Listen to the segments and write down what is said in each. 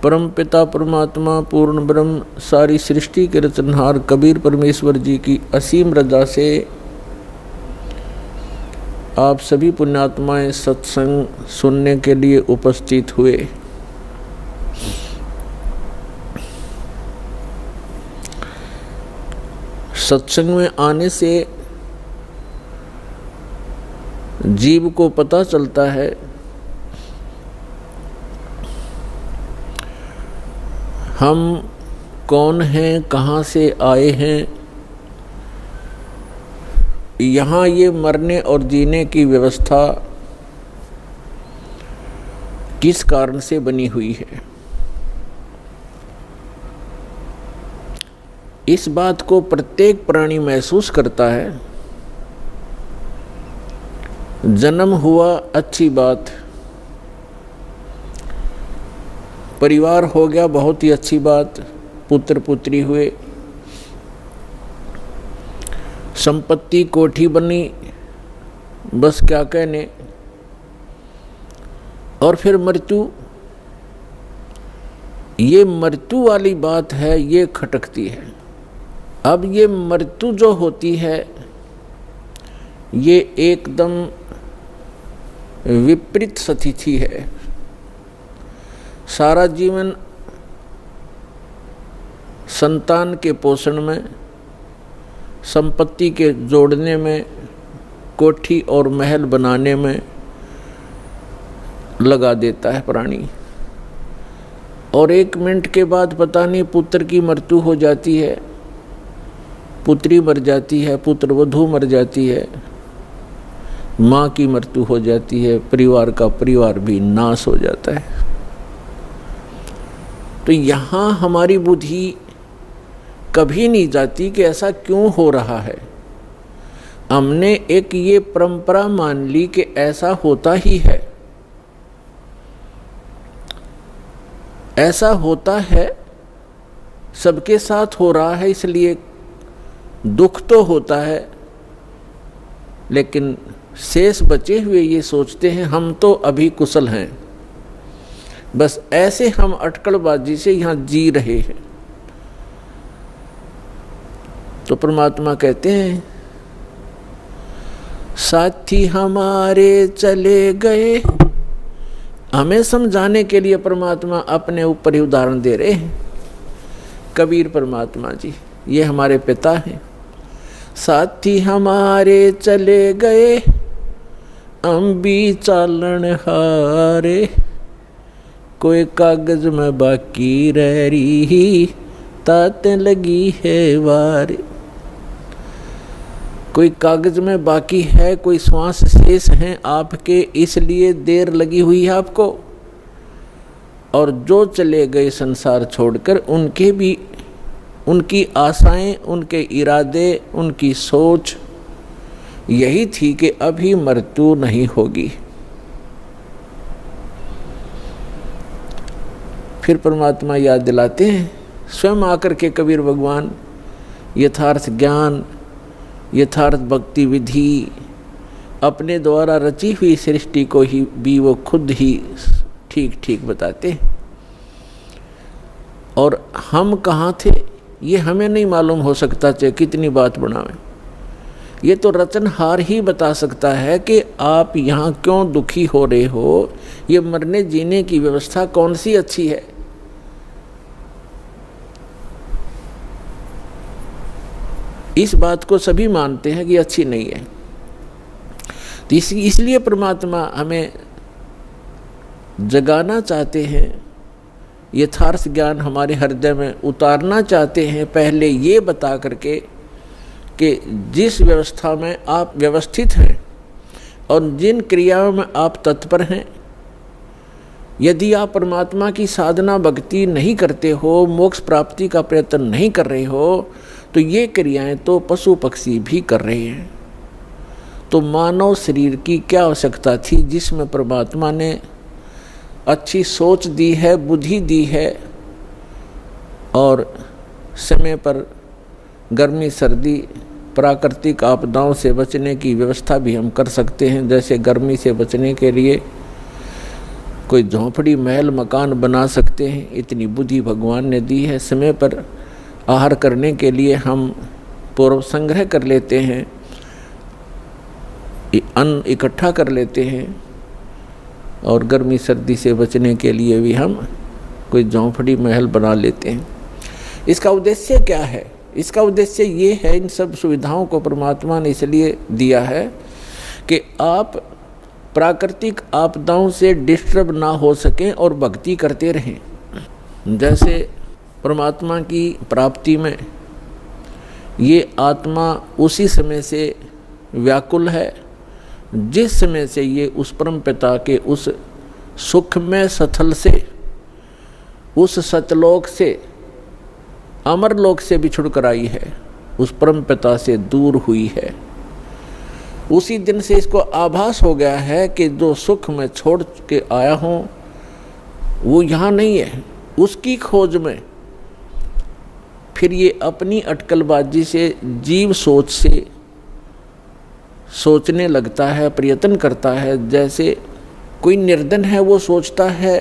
परम पिता परमात्मा पूर्ण ब्रह्म सारी सृष्टि के रचनहार कबीर परमेश्वर जी की असीम रजा से आप सभी पुण्यात्माएं सत्संग सुनने के लिए उपस्थित हुए। सत्संग में आने से जीव को पता चलता है हम कौन हैं, कहाँ से आए हैं। यहाँ ये मरने और जीने की व्यवस्था किस कारण से बनी हुई है, इस बात को प्रत्येक प्राणी महसूस करता है। जन्म हुआ अच्छी बात, परिवार हो गया बहुत ही अच्छी बात, पुत्र पुत्री हुए, संपत्ति कोठी बनी, बस क्या कहने। और फिर मृत्यु, ये मृत्यु वाली बात है, ये खटकती है। अब ये मृत्यु जो होती है ये एकदम विपरीत स्थिति है। सारा जीवन संतान के पोषण में, संपत्ति के जोड़ने में, कोठी और महल बनाने में लगा देता है प्राणी, और 1 मिनट के बाद पता नहीं पुत्र की मृत्यु हो जाती है, पुत्री मर जाती है, पुत्र वधू मर जाती है, माँ की मृत्यु हो जाती है, परिवार का परिवार भी नाश हो जाता है। तो यहाँ हमारी बुद्धि कभी नहीं जाती कि ऐसा क्यों हो रहा है। हमने एक ये परंपरा मान ली कि ऐसा होता ही है, ऐसा होता है, सबके साथ हो रहा है, इसलिए दुख तो होता है। लेकिन शेष बचे हुए ये सोचते हैं हम तो अभी कुशल हैं, बस ऐसे हम अटकलबाजी से यहाँ जी रहे हैं। तो परमात्मा कहते हैं साथी हमारे चले गए। हमें समझाने के लिए परमात्मा अपने ऊपर ही उदाहरण दे रहे हैं। कबीर परमात्मा जी ये हमारे पिता हैं। साथी हमारे चले गए, हम भी चालन हारे, कोई कागज में बाकी रह रही, ताते लगी है वारे। कोई कागज में बाकी है, कोई श्वास शेष हैं आपके, इसलिए देर लगी हुई है आपको। और जो चले गए संसार छोड़कर, उनके भी, उनकी आशाएं, उनके इरादे, उनकी सोच यही थी कि अभी मृत्यु नहीं होगी। फिर परमात्मा याद दिलाते हैं, स्वयं आकर के कबीर भगवान यथार्थ ज्ञान, यथार्थ भक्ति विधि, अपने द्वारा रची हुई सृष्टि को ही भी वो खुद ही ठीक ठीक बताते हैं। और हम कहाँ थे ये हमें नहीं मालूम हो सकता, चाहे कितनी बात बनावें। ये तो रचनहार ही बता सकता है कि आप यहाँ क्यों दुखी हो रहे हो, ये मरने जीने की व्यवस्था कौन सी अच्छी है। इस बात को सभी मानते हैं कि अच्छी नहीं है। तो इसलिए परमात्मा हमें जगाना चाहते हैं, यथार्थ ज्ञान हमारे हृदय में उतारना चाहते हैं, पहले ये बता करके कि जिस व्यवस्था में आप व्यवस्थित हैं और जिन क्रियाओं में आप तत्पर हैं, यदि आप परमात्मा की साधना भक्ति नहीं करते हो, मोक्ष प्राप्ति का प्रयत्न नहीं कर रहे हो, तो ये क्रियाएं तो पशु पक्षी भी कर रहे हैं। तो मानव शरीर की क्या आवश्यकता थी, जिसमें परमात्मा ने अच्छी सोच दी है, बुद्धि दी है, और समय पर गर्मी सर्दी प्राकृतिक आपदाओं से बचने की व्यवस्था भी हम कर सकते हैं। जैसे गर्मी से बचने के लिए कोई झोंपड़ी महल मकान बना सकते हैं, इतनी बुद्धि भगवान ने दी है। समय पर आहार करने के लिए हम पूर्व संग्रह कर लेते हैं, अन्न इकट्ठा कर लेते हैं, और गर्मी सर्दी से बचने के लिए भी हम कोई झोंपड़ी महल बना लेते हैं। इसका उद्देश्य क्या है? इसका उद्देश्य ये है, इन सब सुविधाओं को परमात्मा ने इसलिए दिया है कि आप प्राकृतिक आपदाओं से डिस्टर्ब ना हो सकें और भक्ति करते रहें। जैसे परमात्मा की प्राप्ति में ये आत्मा उसी समय से व्याकुल है जिस समय से ये उस परम पिता के उस सुखमय स्थल से, उस सतलोक से, अमरलोक से बिछुड़ कर आई है, उस परम पिता से दूर हुई है। उसी दिन से इसको आभास हो गया है कि जो सुख मैं छोड़ के आया हूँ वो यहाँ नहीं है। उसकी खोज में फिर ये अपनी अटकलबाजी से, जीव सोच से सोचने लगता है, प्रयत्न करता है। जैसे कोई निर्धन है, वो सोचता है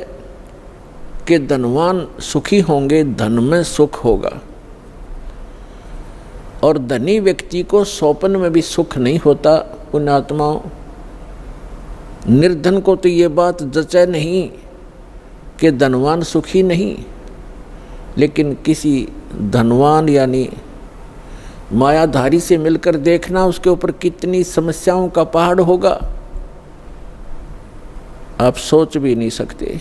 कि धनवान सुखी होंगे, धन में सुख होगा, और धनी व्यक्ति को स्वप्न में भी सुख नहीं होता। पुण्यात्माओं, निर्धन को तो ये बात जचे नहीं कि धनवान सुखी नहीं, लेकिन किसी धनवान यानी मायाधारी से मिलकर देखना, उसके ऊपर कितनी समस्याओं का पहाड़ होगा, आप सोच भी नहीं सकते।